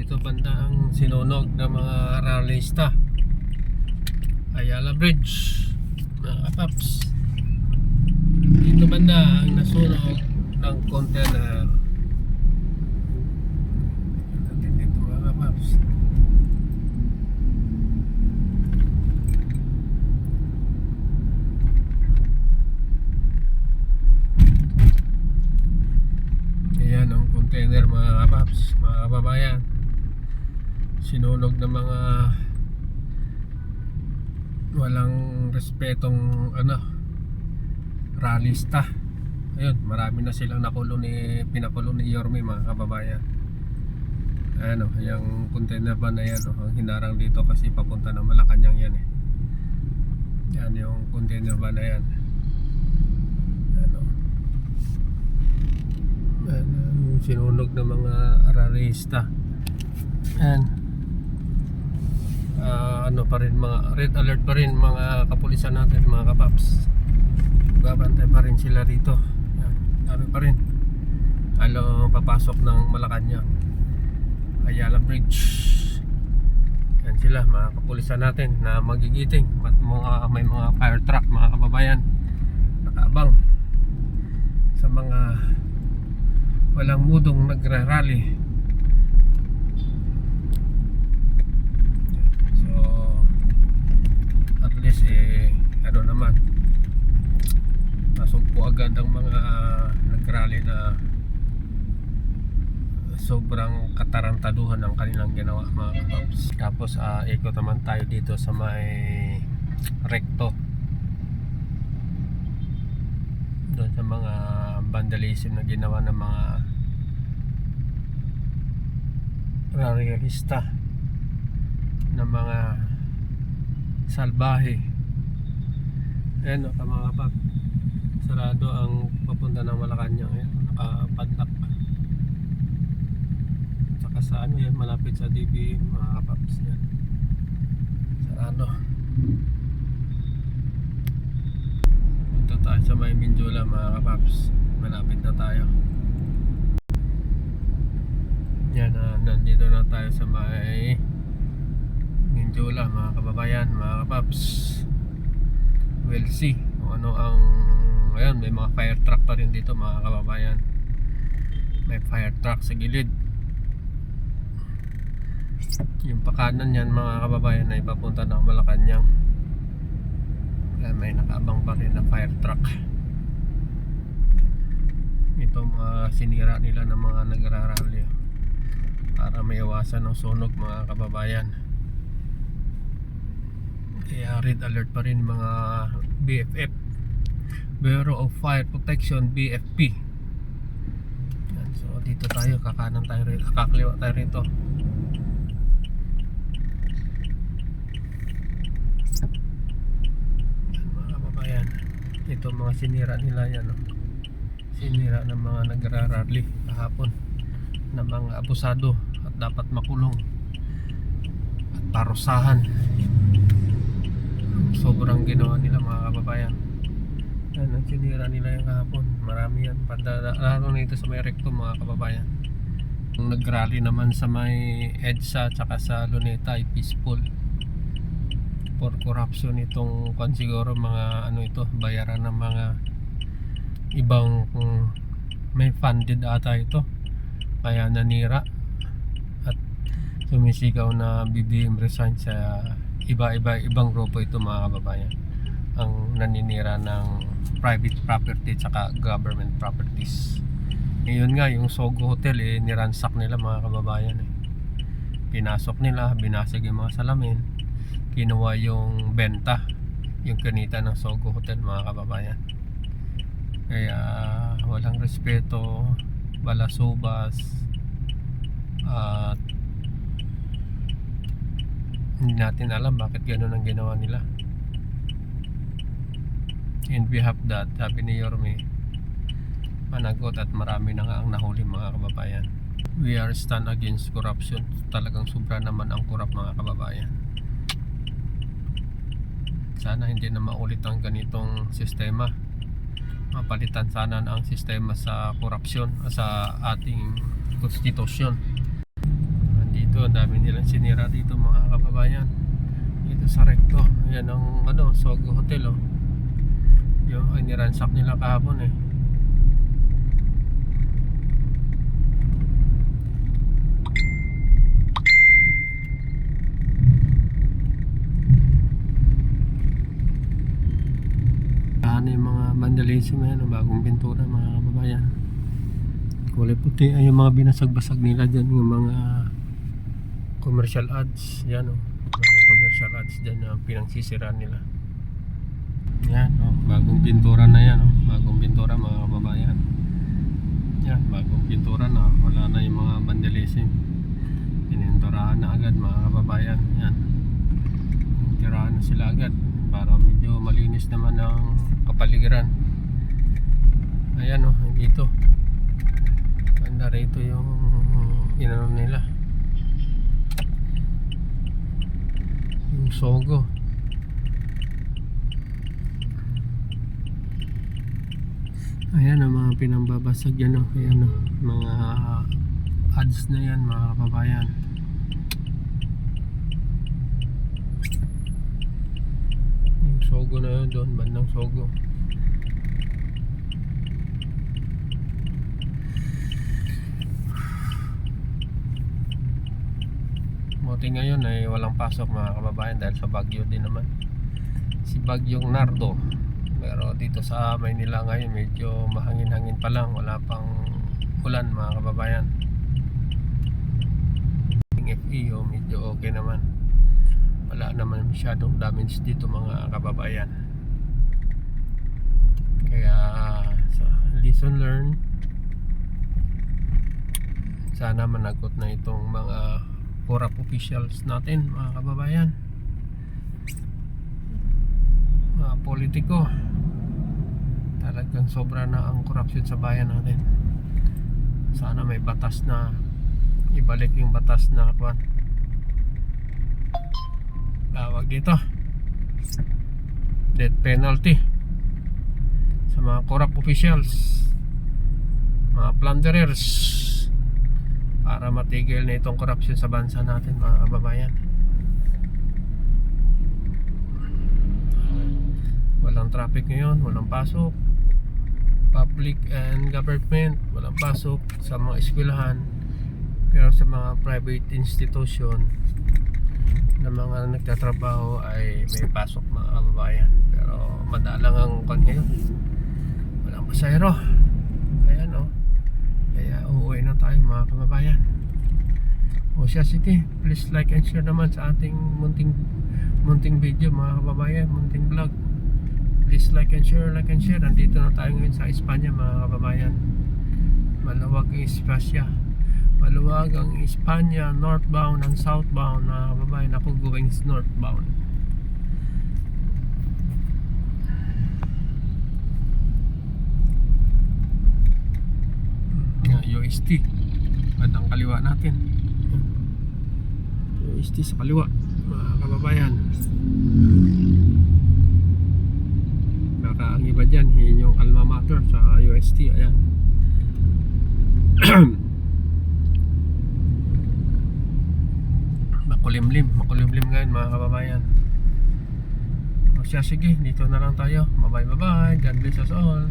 dito banda ang sinunog ng mga rallyista. Ayala Bridge, mga kapaps. Dito banda ang nasunog ng container. Dito mga kapaps. Ayan ang container mga kapaps, mga kababayan. Sinunog ng mga walang respetong rallyista. Ayun, marami na silang pinakulong ni Yorme mga kababayan. Ano, yung container van na yan, ang hinarang dito kasi papunta ng Malacanang yan eh. Yan yung container van na yan. Ano, sinunog ng mga rallyista. And ano pa rin, mga red alert pa rin mga kapulisan natin mga kapaps. Babantay pa rin sila rito. Yan, dami pa rin. Papasok ng Malacanang, Ayala Bridge. Yan sila mga kapulisan natin na magigiting at may mga fire truck mga kababayan nakaabang sa mga walang mudong nagra-rally. So at least ano naman, nasugpo agad ang mga nagrally na sobrang katarantaduhan ng kanilang ginawa mga kapaps. Tapos ikot naman tayo dito sa may recto, doon sa mga vandalism na ginawa ng mga rallyista, ng mga salbahe. Ayan o mga kapaps, sarado ang papunta ng Malacanang. Ayan, nakapadlock pa. Saka sa yan, malapit sa DB mga kapaps. Yan, sarado. Punta tayo sa may Mindula mga kapaps, malapit na tayo. Yan, nandito na tayo sa may Mindula mga kababayan, mga kapaps. We'll see kung ano ang, ayan, may mga fire truck pa rin dito mga kababayan. May fire truck sa gilid. Yung pakanan yan mga kababayan ay papunta ng Malacanang. Kaya may nakaabang pa rin na fire truck. Ito mga sinira nila ng mga nagrarally para may iwasan ng sunog mga kababayan. Kaya red alert pa rin mga BFF, Bureau of Fire Protection, BFP. Yan, so dito tayo, kakanan tayo rito, kakaliwa tayo rito. Yan, mga kababayan, ito mga sinira nila yan, no? Sinira ng mga nagrarally kahapon na mga abusado at dapat makulong at parusahan. Sobrang ginawa nila mga kababayan. Yan ang sinira nila yung kahapon. Marami yan, lalo na ito sa may recto mga kababayan. Yung nagrally naman sa may EDSA tsaka sa Luneta ay peaceful. For corruption itong siguro mga bayaran ng mga ibang may funded ata ito, kaya nanira at sumisigaw na BBM resign sa ibang grupo. Ito mga kababayan ang naninira ng private property tsaka government properties. Ngayon nga yung Sogo Hotel niransak nila mga kababayan pinasok nila, binasag yung mga salamin, kinuha yung benta, yung kanita ng Sogo Hotel mga kababayan. Kaya walang respeto, balasubas, at hindi natin alam bakit gano'n ang ginawa nila. And we have that, sabi ni Yorme, managot at marami na nga ang nahuli mga kababayan. We are stand against corruption. Talagang sobra naman ang korap mga kababayan. Sana hindi na maulit ang ganitong sistema. Mapalitan sana ang sistema sa korupsyon sa ating konstitusyon. Dito, ang dami nilang sinira dito mga kababayan. Dito sa Recto. Yan ang Sogo Hotel oh. Yung niransak nila kahapon eh. Ano yung mga vandalism yan, bagong pintura mga kababayan. Kulay puti ay yung mga binasag-basag nila dyan, yung mga commercial ads yan oh. Mga commercial ads dyan yung pinangsisiraan nila. Yan oh, bagong pintura na yan oh. Bagong pintura mga kababayan. Yan, bagong pintura na, wala na yung mga vandalism. Pininturahan na agad mga kababayan. Yan, tirahan na sila agad para medyo malinis naman ang kapaligiran. Ayan oh, dito banda rito yung inano nila, yung Sogo. Ayan ang mga pinambabasag yan oh. Ayan oh, mga ads na yan mga kababayan. Yung Sogo na yun doon, bandang Sogo. Buti ngayon ay walang pasok mga kababayan dahil sa bagyo din naman, si Bagyong Nardo. Pero dito sa Maynila ngayon medyo mahangin-hangin pa lang, wala pang ulan mga kababayan. Yung FEO medyo okay naman, wala naman masyadong damage dito mga kababayan. Kaya lesson learned, sana managot na itong mga corrupt officials natin mga kababayan, mga politiko. Talagang sobra na ang corruption sa bayan natin. Sana may batas na, ibalik yung batas na tawag dito, death penalty sa mga corrupt officials, mga plunderers, para matigil na itong corruption sa bansa natin mga kababayan. Walang traffic ngayon, walang pasok, public and government, walang pasok sa mga eskwelahan. Pero sa mga private institution na mga nagtatrabaho ay may pasok mga kababayan. Pero madalang ang ngayon, walang pasahero. Ayan oh, kaya uuwi na tayo mga kababayan. O siya, sige, please like and share naman sa ating munting video mga kababayan, munting vlog. Please like and share. Nandito na tayo ngayon sa Espanya mga kababayan. Maluwag ang Espasya, maluwag ang Espanya, northbound and southbound mga kababayan. Ako going northbound. UST bandang kaliwa natin, UST sa kaliwa mga kababayan. Baka ang iba dyan, yun yung alma mater sa UST. Ayan. makulimlim ngayon mga kababayan. O siya, sige, dito na lang tayo. Bye bye, God bless us all.